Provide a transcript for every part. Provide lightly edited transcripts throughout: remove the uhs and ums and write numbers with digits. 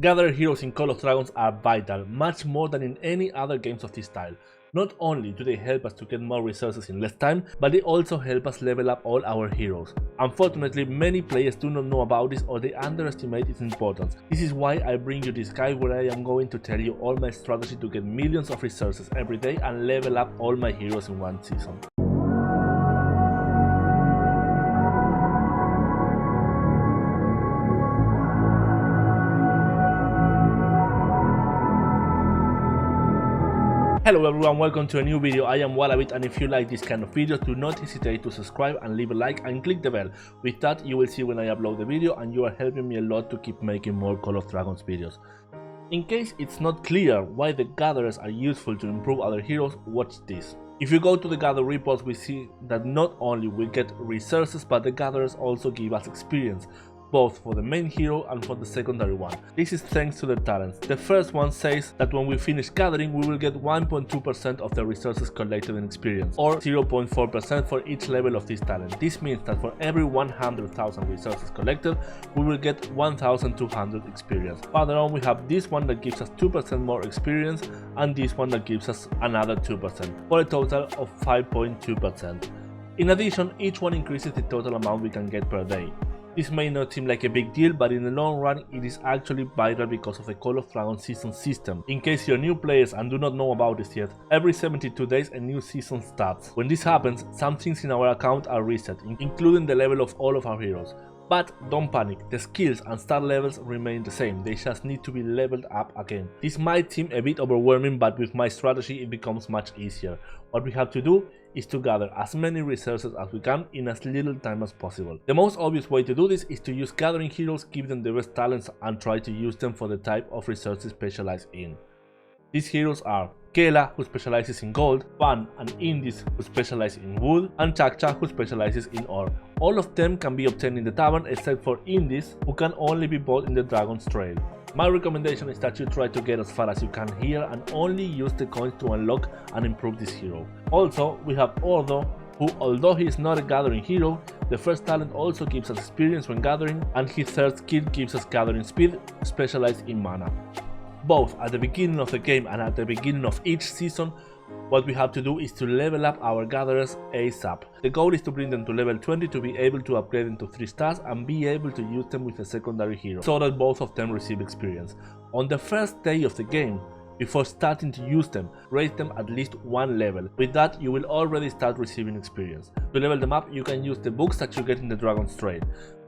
Gathered heroes in Call of Dragons are vital, much more than in any other games of this style. Not only do they help us to get more resources in less time, but they also help us level up all our heroes. Unfortunately, many players do not know about this or they underestimate its importance. This is why I bring you this guide where I am going to tell you all my strategy to get millions of resources every day and level up all my heroes in one season. Hello everyone, welcome to a new video. I am Wallaby, and if you like this kind of videos, do not hesitate to subscribe and leave a like and click the bell. With that, you will see when I upload the video and you are helping me a lot to keep making more Call of Dragons videos. In case it's not clear why the gatherers are useful to improve other heroes, watch this. If you go to the gather reports, we see that not only we get resources, but the gatherers also give us experience, both for the main hero and for the secondary one. This is thanks to their talents. The first one says that when we finish gathering, we will get 1.2% of the resources collected in experience, or 0.4% for each level of this talent. This means that for every 100,000 resources collected, we will get 1,200 experience. Further on, we have this one that gives us 2% more experience, and this one that gives us another 2%, for a total of 5.2%. In addition, each one increases the total amount we can get per day. This may not seem like a big deal, but in the long run it is actually vital because of the Call of Dragons season system. In case you're new players and do not know about this yet, every 72 days a new season starts. When this happens, some things in our account are reset, including the level of all of our heroes. But don't panic, the skills and stat levels remain the same, they just need to be leveled up again. This might seem a bit overwhelming, but with my strategy it becomes much easier. What we have to do is to gather as many resources as we can in as little time as possible. The most obvious way to do this is to use gathering heroes, give them the best talents and try to use them for the type of resources specialized in. These heroes are Kela, who specializes in gold, Pan and Indis, who specialize in wood, and Chakcha, who specializes in ore. All of them can be obtained in the tavern except for Indis, who can only be bought in the Dragon's Trail. My recommendation is that you try to get as far as you can here and only use the coins to unlock and improve this hero. Also, we have Ordo, who, although he is not a gathering hero, the first talent also gives us experience when gathering, and his third skill gives us gathering speed, specialized in mana. Both at the beginning of the game and at the beginning of each season, what we have to do is to level up our gatherers ASAP. The goal is to bring them to level 20 to be able to upgrade them to 3 stars and be able to use them with a secondary hero, so that both of them receive experience. On the first day of the game, before starting to use them, raise them at least one level. With that, you will already start receiving experience. To level them up, you can use the books that you get in the Dragon's Trail.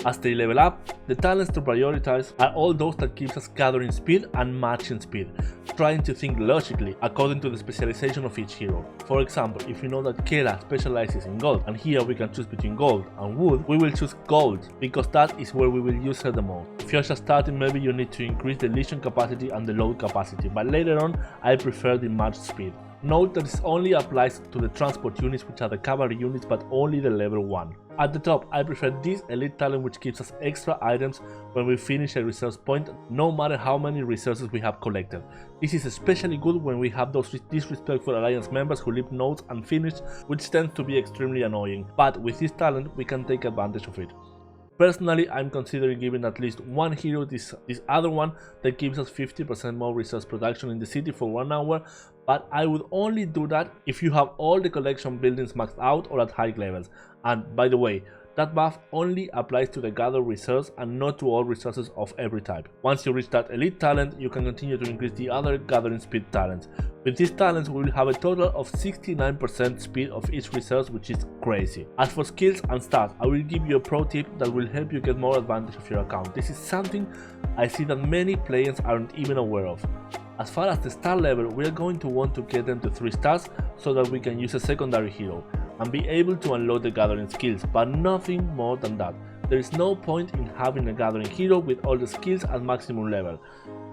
As they level up, the talents to prioritize are all those that gives us gathering speed and matching speed, trying to think logically according to the specialization of each hero. For example, if we know that Kela specializes in gold, and here we can choose between gold and wood, we will choose gold, because that is where we will use her the most. If you're just starting, maybe you need to increase the legion capacity and the load capacity, but later on I prefer the match speed. Note that this only applies to the transport units, which are the cavalry units, but only the level 1. At the top, I prefer this elite talent, which gives us extra items when we finish a resource point, no matter how many resources we have collected. This is especially good when we have those disrespectful alliance members who leave notes unfinished, which tends to be extremely annoying, but with this talent we can take advantage of it. Personally, I'm considering giving at least one hero this other one that gives us 50% more resource production in the city for 1 hour, but I would only do that if you have all the collection buildings maxed out or at high levels. And by the way, that buff only applies to the gathered resource and not to all resources of every type. Once you reach that elite talent, you can continue to increase the other gathering speed talents. With these talents, we will have a total of 69% speed of each resource, which is crazy. As for skills and stats, I will give you a pro tip that will help you get more advantage of your account. This is something I see that many players aren't even aware of. As far as the star level, we are going to want to get them to 3 stars so that we can use a secondary hero and be able to unload the gathering skills, but nothing more than that. There is no point in having a gathering hero with all the skills at maximum level.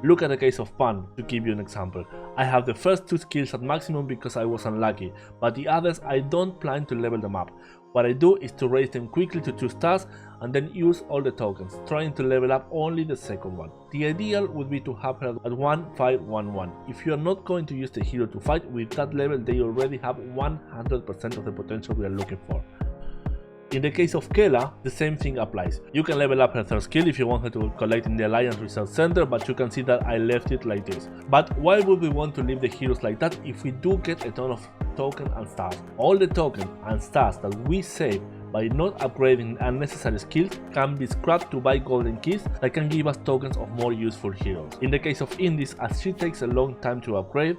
Look at the case of Pan, to give you an example. I have the first 2 skills at maximum because I was unlucky, but the others I don't plan to level them up. What I do is to raise them quickly to 2 stars and then use all the tokens, trying to level up only the second one. The ideal would be to have her at 1511. If you are not going to use the hero to fight, with that level they already have 100% of the potential we are looking for. In the case of Kela, the same thing applies. You can level up her third skill if you want her to collect in the Alliance Research Center, but you can see that I left it like this. But why would we want to leave the heroes like that if we do get a ton of tokens and stars? All the tokens and stars that we save by not upgrading unnecessary skills can be scrapped to buy golden keys that can give us tokens of more useful heroes. In the case of Indies, as she takes a long time to upgrade,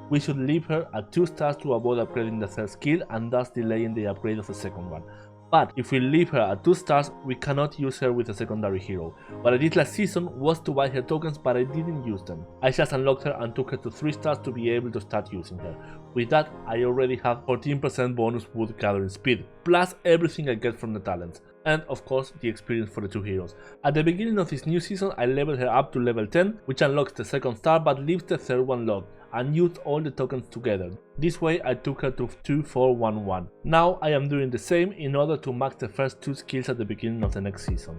we should leave her at 2 stars to avoid upgrading the third skill and thus delaying the upgrade of the second one. But if we leave her at 2 stars, we cannot use her with a secondary hero. What I did last season was to buy her tokens, but I didn't use them. I just unlocked her and took her to 3 stars to be able to start using her. With that, I already have 14% bonus wood gathering speed, plus everything I get from the talents. And of course the experience for the 2 heroes. At the beginning of this new season I leveled her up to level 10, which unlocks the second star but leaves the third one locked, and used all the tokens together. This way I took her to 2411. Now I am doing the same in order to max the first 2 skills at the beginning of the next season.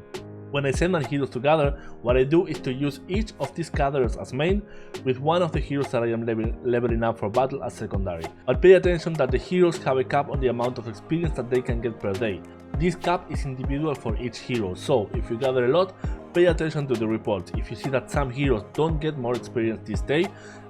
When I send my heroes to gather, what I do is to use each of these gatherers as main, with one of the heroes that I am leveling up for battle as secondary. But pay attention that the heroes have a cap on the amount of experience that they can get per day. This cap is individual for each hero, so if you gather a lot, pay attention to the reports. If you see that some heroes don't get more experience this day,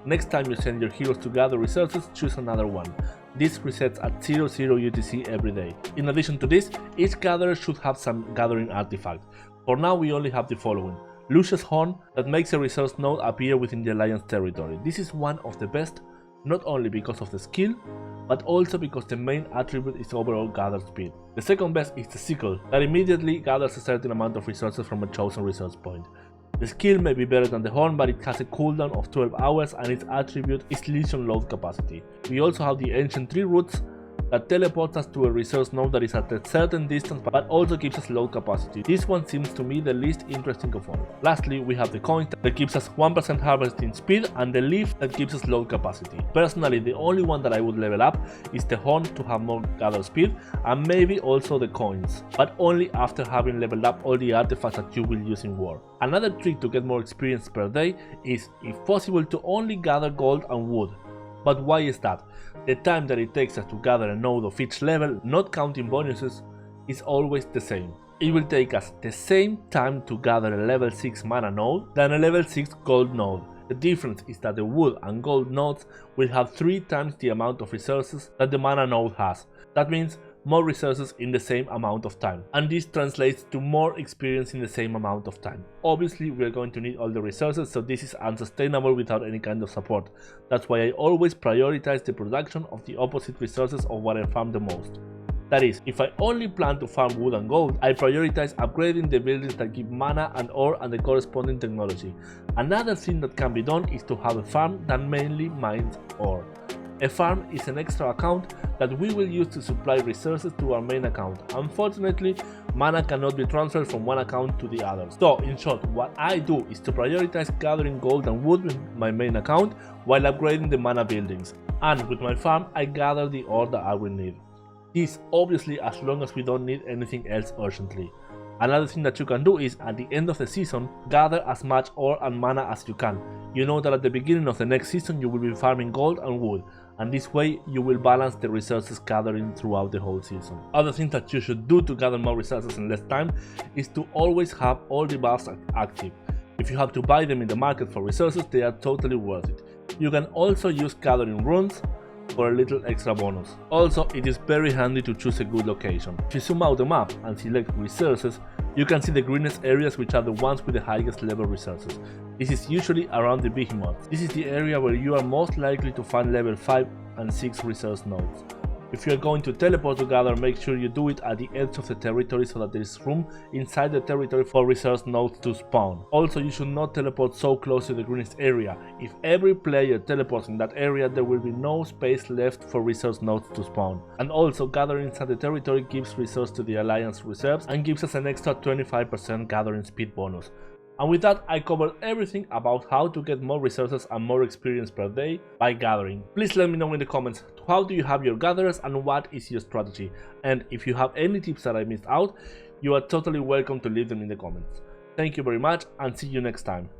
next time you send your heroes to gather resources, choose another one. This resets at 00 UTC every day. In addition to this, each gatherer should have some gathering artifact. For now we only have the following: Lucius Horn, that makes a resource node appear within the Alliance territory. This is one of the best, not only because of the skill, but also because the main attribute is overall gather speed. The second best is the Sickle, that immediately gathers a certain amount of resources from a chosen resource point. The skill may be better than the Horn, but it has a cooldown of 12 hours and its attribute is Legion load capacity. We also have the Ancient Tree Roots, that teleports us to a resource node that is at a certain distance but also gives us load capacity. This one seems to me the least interesting of all. Lastly, we have the Coin that gives us 1% harvesting speed and the Leaf that gives us load capacity. Personally, the only one that I would level up is the Horn to have more gather speed, and maybe also the Coins, but only after having leveled up all the artifacts that you will use in war. Another trick to get more experience per day is, if possible, to only gather gold and wood. But why is that? The time that it takes us to gather a node of each level, not counting bonuses, is always the same. It will take us the same time to gather a level 6 mana node than a level 6 gold node. The difference is that the wood and gold nodes will have 3 times the amount of resources that the mana node has. That means more resources in the same amount of time, and this translates to more experience in the same amount of time. Obviously we are going to need all the resources, so this is unsustainable without any kind of support. That's why I always prioritize the production of the opposite resources of what I farm the most. That is, if I only plan to farm wood and gold, I prioritize upgrading the buildings that give mana and ore and the corresponding technology. Another thing that can be done is to have a farm that mainly mines ore. A farm is an extra account that we will use to supply resources to our main account. Unfortunately, mana cannot be transferred from one account to the other. So, in short, what I do is to prioritize gathering gold and wood with my main account while upgrading the mana buildings. And with my farm, I gather the ore that I will need. This obviously as long as we don't need anything else urgently. Another thing that you can do is, at the end of the season, gather as much ore and mana as you can. You know that at the beginning of the next season you will be farming gold and wood, and this way you will balance the resources gathering throughout the whole season. Other things that you should do to gather more resources in less time is to always have all the buffs active. If you have to buy them in the market for resources, they are totally worth it. You can also use gathering runes for a little extra bonus. Also, it is very handy to choose a good location. If you zoom out the map and select resources, you can see the greenest areas, which are the ones with the highest level resources. This is usually around the behemoths. This is the area where you are most likely to find level 5 and 6 resource nodes. If you are going to teleport to gather, make sure you do it at the edge of the territory so that there is room inside the territory for resource nodes to spawn. Also, you should not teleport so close to the greenest area. If every player teleports in that area, there will be no space left for resource nodes to spawn. And also, gathering inside the territory gives resource to the Alliance reserves and gives us an extra 25% gathering speed bonus. And with that, I covered everything about how to get more resources and more experience per day by gathering. Please let me know in the comments, how do you have your gatherers and what is your strategy? And if you have any tips that I missed out, you are totally welcome to leave them in the comments. Thank you very much and see you next time.